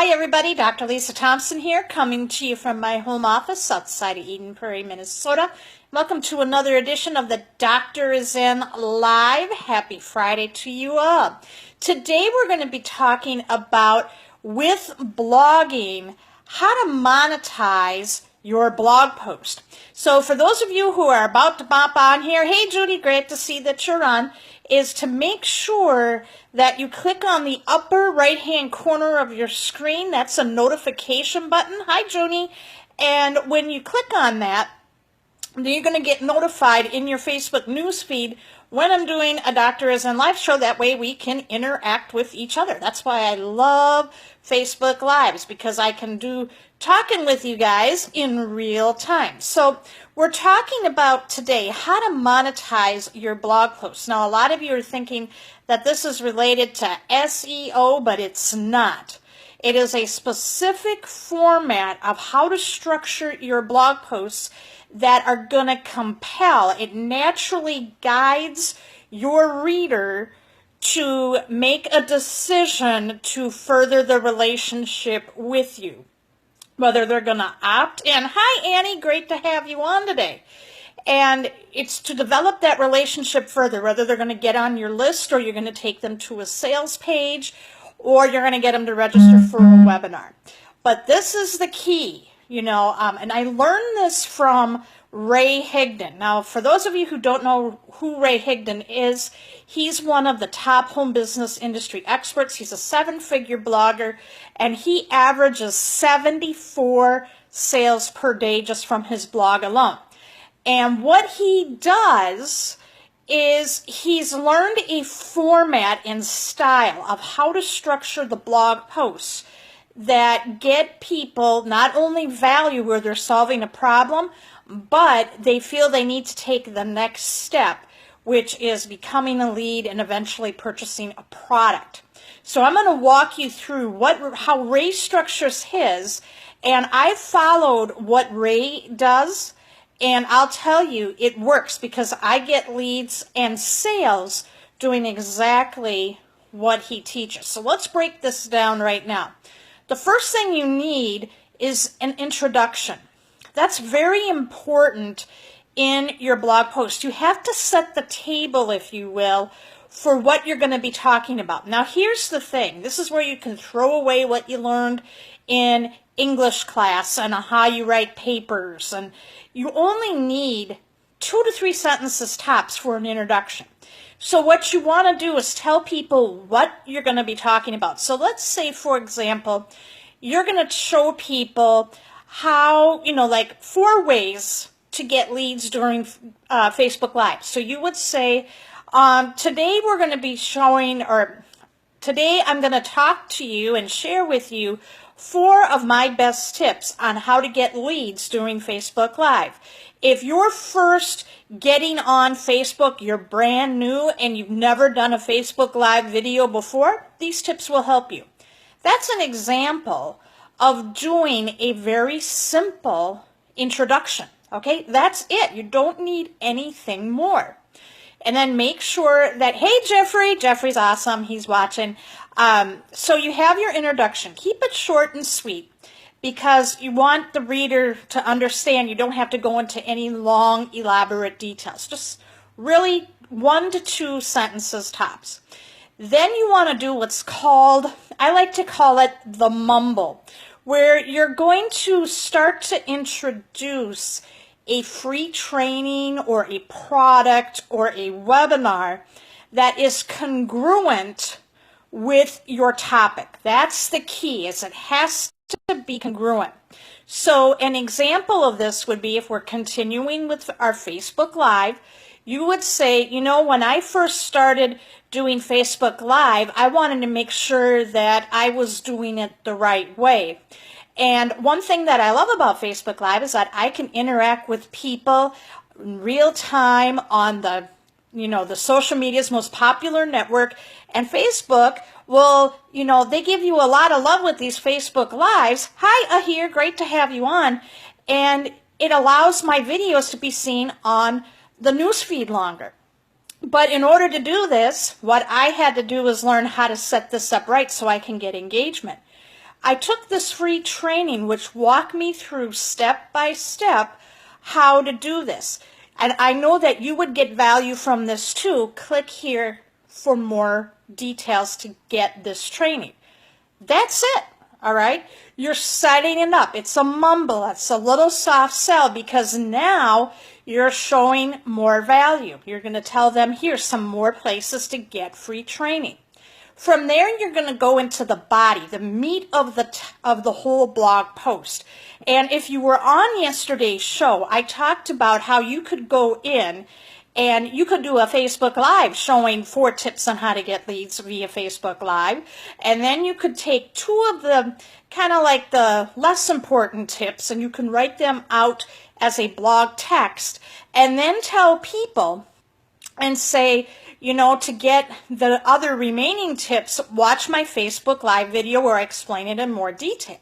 Hi everybody, Dr. Lisa Thompson here, coming to you from my home office outside of Eden Prairie, Minnesota. Welcome to another edition of the Doctor is In Live. Happy Friday to you all. Today we're going to be talking about, with blogging, how to monetize your blog post. So for those of you who are about to bop on here, hey Judy, great to see that you're on, is to make sure that you click on the upper right hand corner of your screen. That's a notification button. Hi Judy. And when you click on that, then you're going to get notified in your Facebook newsfeed when I'm doing a Doctor is In Live show. That way we can interact with each other. That's why I love Facebook Lives, because I can do talking with you guys in real time. So we're talking about today how to monetize your blog posts. Now, a lot of you are thinking that this is related to SEO, but it's not. It is a specific format of how to structure your blog posts that are going to compel. It naturally guides your reader to make a decision to further the relationship with you, whether they're going to opt in. Hi Annie, great to have you on today. And it's to develop that relationship further, whether they're going to get on your list, or you're going to take them to a sales page, or you're going to get them to register for a webinar. But this is the key. And I learned this from Ray Higdon. Now, for those of you who don't know who Ray Higdon is, he's one of the top home business industry experts. He's a 7-figure blogger, and he averages 74 sales per day just from his blog alone. And what he does is he's learned a format and style of how to structure the blog posts that get people not only value where they're solving a problem, but they feel they need to take the next step, which is becoming a lead and eventually purchasing a product. So I'm going to walk you through how Ray structures his, and I followed what Ray does, and I'll tell you it works, because I get leads and sales doing exactly what he teaches. So let's break this down right now. The first thing you need is an introduction. That's very important in your blog post. You have to set the table, if you will, for what you're going to be talking about. Now, here's the thing. This is where you can throw away what you learned in English class and how you write papers. And you only need 2 to 3 sentences tops for an introduction. So what you want to do is tell people what you're going to be talking about. So let's say, for example, you're going to show people how, like 4 ways to get leads during Facebook Live. So you would say, today we're going to be showing, or today I'm going to talk to you and share with you 4 of my best tips on how to get leads during Facebook Live. If you're first getting on Facebook, you're brand new, and you've never done a Facebook Live video before, these tips will help you. That's an example of doing a very simple introduction. Okay, that's it. You don't need anything more. And then make sure that, hey Jeffrey's awesome, he's watching. So you have your introduction. Keep it short and sweet, because you want the reader to understand you don't have to go into any long, elaborate details. Just really 1 to 2 sentences tops. Then you want to do what's called, I like to call it the mumble, where you're going to start to introduce a free training or a product or a webinar that is congruent with your topic. That's the key, is it has to be congruent. So an example of this would be, if we're continuing with our Facebook Live, you would say, when I first started doing Facebook Live, I wanted to make sure that I was doing it the right way. And one thing that I love about Facebook Live is that I can interact with people in real time on the social media's most popular network. And Facebook will, they give you a lot of love with these Facebook Lives. Hi, Ahir, great to have you on. And it allows my videos to be seen on the newsfeed longer. But in order to do this, what I had to do was learn how to set this up right so I can get engagement. I took this free training which walked me through step by step how to do this. And I know that you would get value from this too. Click here for more details to get this training. That's it. All right. You're setting it up. It's a mumble. It's a little soft sell because now you're showing more value. You're going to tell them here's some more places to get free training. From there, you're going to go into the body, the meat of the whole blog post. And if you were on yesterday's show, I talked about how you could go in and you could do a Facebook Live showing 4 tips on how to get leads via Facebook Live. And then you could take 2 of the kind of like the less important tips and you can write them out as a blog text and then tell people and say, you know, to get the other remaining tips, watch my Facebook Live video where I explain it in more detail.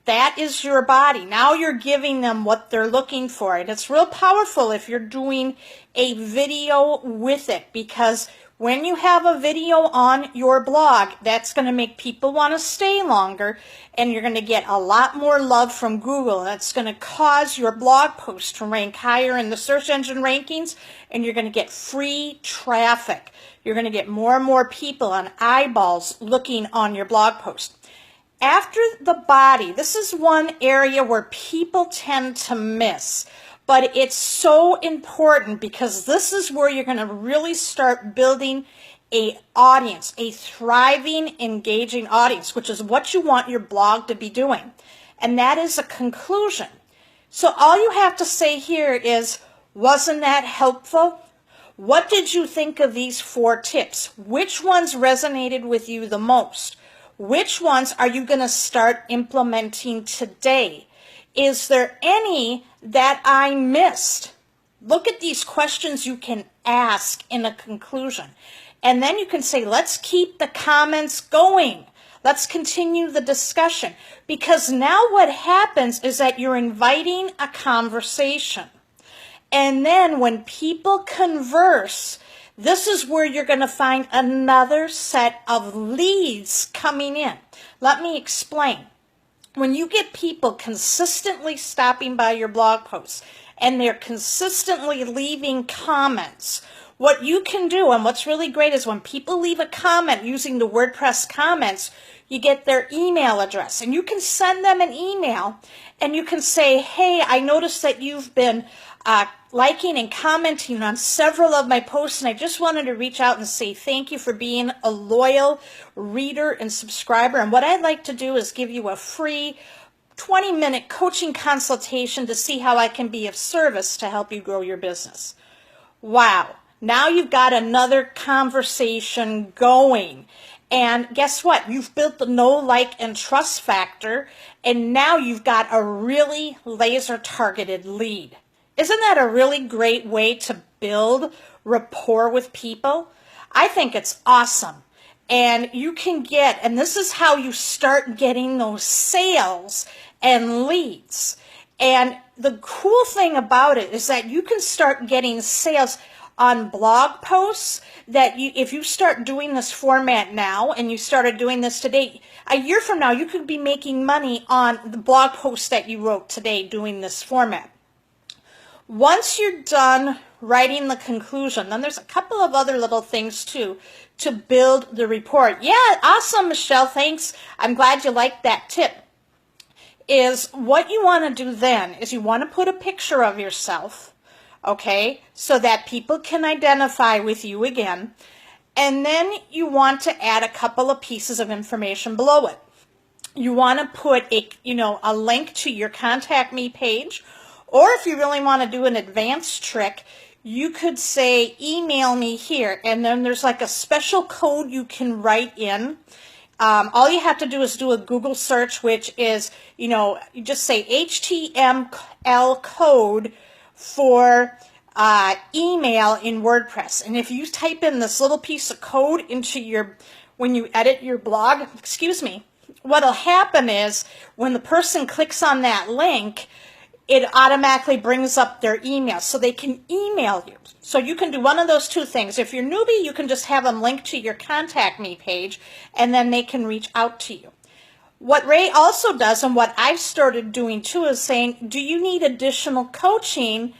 That is your body. Now you're giving them what they're looking for. And it's real powerful if you're doing a video with it because when you have a video on your blog, that's going to make people want to stay longer and you're going to get a lot more love from Google. That's going to cause your blog post to rank higher in the search engine rankings and you're going to get free traffic. You're going to get more and more people on eyeballs looking on your blog post. After the body, this is one area where people tend to miss. But it's so important because this is where you're going to really start building an audience, a thriving, engaging audience, which is what you want your blog to be doing. And that is a conclusion. So all you have to say here is, wasn't that helpful? What did you think of these 4 tips? Which ones resonated with you the most? Which ones are you going to start implementing today? Is there any that I missed? Look at these questions you can ask in a conclusion. And then you can say, let's keep the comments going. Let's continue the discussion. Because now what happens is that you're inviting a conversation. And then when people converse, this is where you're going to find another set of leads coming in. Let me explain. When you get people consistently stopping by your blog posts and they're consistently leaving comments, what you can do, and what's really great is when people leave a comment using the WordPress comments, you get their email address and you can send them an email and you can say, hey, I noticed that you've been liking and commenting on several of my posts and I just wanted to reach out and say thank you for being a loyal reader and subscriber. And what I'd like to do is give you a free 20-minute coaching consultation to see how I can be of service to help you grow your business. Wow. Now you've got another conversation going. And guess what? You've built the know, like, and trust factor, and now you've got a really laser-targeted lead. Isn't that a really great way to build rapport with people? I think it's awesome. And you can get, and this is how you start getting those sales and leads. And the cool thing about it is that you can start getting sales on blog posts that if you start doing this format now and you started doing this today, a year from now you could be making money on the blog post that you wrote today doing this format. Once you're done writing the conclusion, then there's a couple of other little things too to build the report. Yeah, awesome, Michelle, thanks. I'm glad you liked that tip. Is what you want to do then is you want to put a picture of yourself, okay, so that people can identify with you again. And then you want to add a couple of pieces of information below it. You want to put a link to your contact me page. Or if you really want to do an advanced trick, you could say, email me here. And then there's like a special code you can write in. All you have to do is do a Google search, which is, you just say HTML code for email in WordPress. And if you type in this little piece of code into when you edit your blog, what'll happen is when the person clicks on that link, it automatically brings up their email so they can email you. So you can do one of those 2 things. If you're newbie, you can just have them link to your contact me page and then they can reach out to you. What Ray also does, and what I've started doing too, is saying, do you need additional coaching?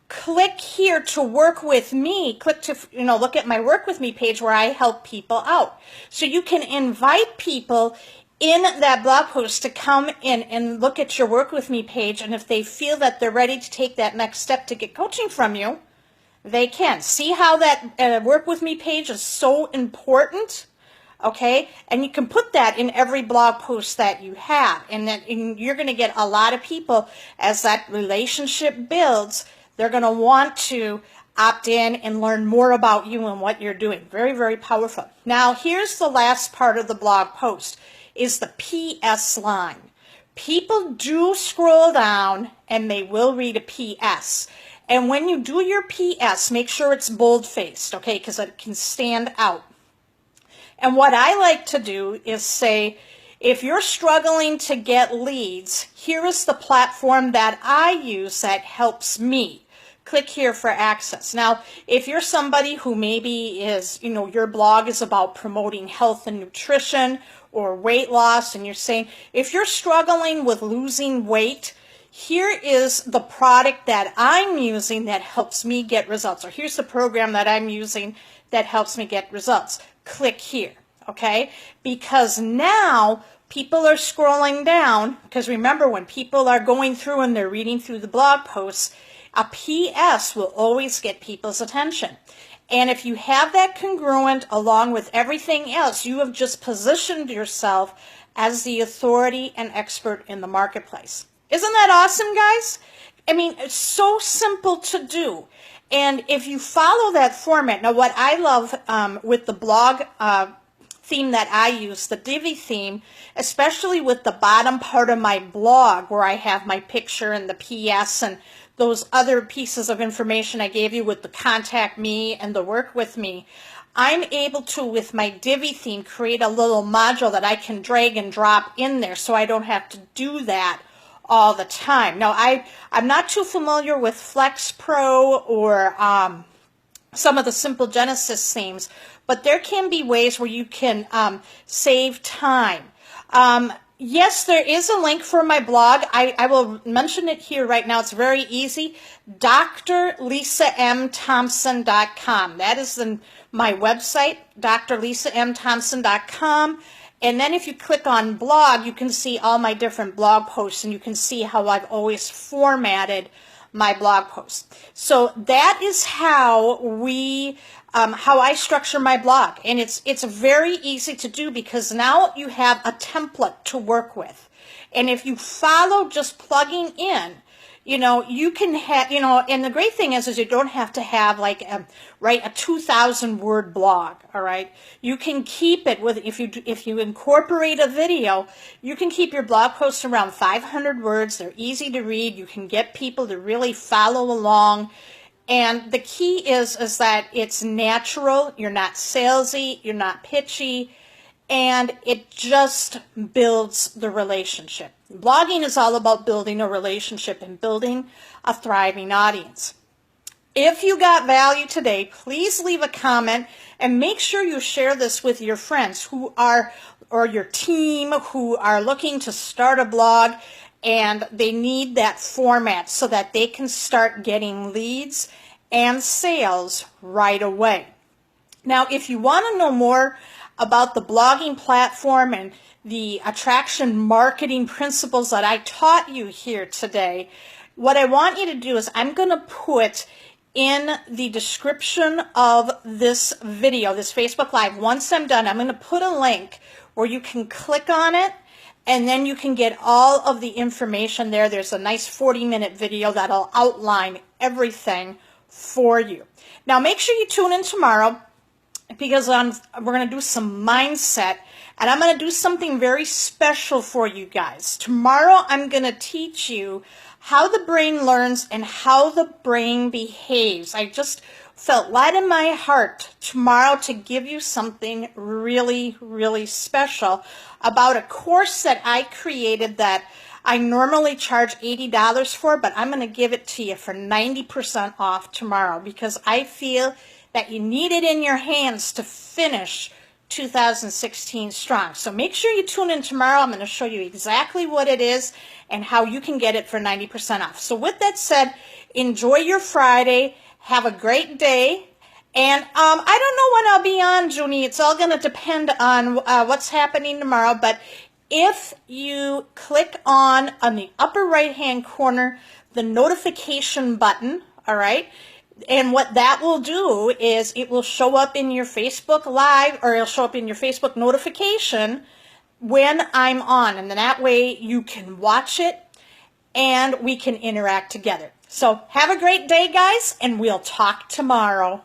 Click here to work with me. Click to, look at my work with me page where I help people out. So you can invite people in that blog post to come in and look at your work with me page. And if they feel that they're ready to take that next step to get coaching from you, they can. See how that work with me page is so important? Okay, and you can put that in every blog post that you have, and you're going to get a lot of people as that relationship builds. They're going to want to opt in and learn more about you and what you're doing. Very, very powerful. Now, here's the last part of the blog post, is the PS line. People do scroll down and they will read a PS. And when you do your PS, make sure it's bold-faced, okay, because it can stand out. And what I like to do is say, if you're struggling to get leads, here is the platform that I use that helps me. Click here for access. Now, if you're somebody who maybe is, your blog is about promoting health and nutrition or weight loss, and you're saying, if you're struggling with losing weight, here is the product that I'm using that helps me get results. Or here's the program that I'm using that helps me get results. Click here, okay? Because now people are scrolling down, because remember, when people are going through and they're reading through the blog posts, a PS will always get people's attention. And if you have that congruent along with everything else, you have just positioned yourself as the authority and expert in the marketplace. Isn't that awesome, guys? I mean, it's so simple to do. And if you follow that format, now what I love with the blog theme that I use, the Divi theme, especially with the bottom part of my blog where I have my picture and the PS and those other pieces of information I gave you with the contact me and the work with me, I'm able to, with my Divi theme, create a little module that I can drag and drop in there so I don't have to do that all the time. Now, I'm not too familiar with Flex Pro or some of the Simple Genesis themes, but there can be ways where you can save time. Yes, there is a link for my blog. I will mention it here right now. It's very easy. drlisamthompson.com. That is my website, drlisamthompson.com. And then if you click on blog, you can see all my different blog posts, and you can see how I've always formatted my blog posts. So that is how how I structure my blog. And it's very easy to do because now you have a template to work with. And if you follow just plugging in, you can have, and the great thing is you don't have to have write a 2,000 word blog, all right? You can keep it with, if you incorporate a video, you can keep your blog posts around 500 words. They're easy to read. You can get people to really follow along. And the key is that it's natural. You're not salesy. You're not pitchy. And it just builds the relationship. Blogging is all about building a relationship and building a thriving audience. If you got value today, please leave a comment and make sure you share this with your friends or your team who are looking to start a blog and they need that format so that they can start getting leads and sales right away. Now, if you want to know more about the blogging platform and the attraction marketing principles that I taught you here today, what I want you to do is I'm going to put in the description of this video, this Facebook Live, once I'm done, I'm going to put a link where you can click on it and then you can get all of the information there. There's a nice 40-minute video that'll outline everything for you. Now, make sure you tune in tomorrow, because we're going to do some mindset, and I'm going to do something very special for you guys. Tomorrow, I'm going to teach you how the brain learns and how the brain behaves. I just felt led in my heart tomorrow to give you something really, really special about a course that I created that I normally charge $80 for, but I'm going to give it to you for 90% off tomorrow because I feel that you need it in your hands to finish 2016 strong. So make sure you tune in tomorrow. I'm going to show you exactly what it is and how you can get it for 90% off. So with that said, enjoy your Friday. Have a great day. And I don't know when I'll be on, Junie. It's all going to depend on what's happening tomorrow. But if you click on the upper right-hand corner, the notification button, all right, and what that will do is it will show up in your Facebook Live, or it'll show up in your Facebook notification when I'm on. And then that way you can watch it and we can interact together. So have a great day, guys, and we'll talk tomorrow.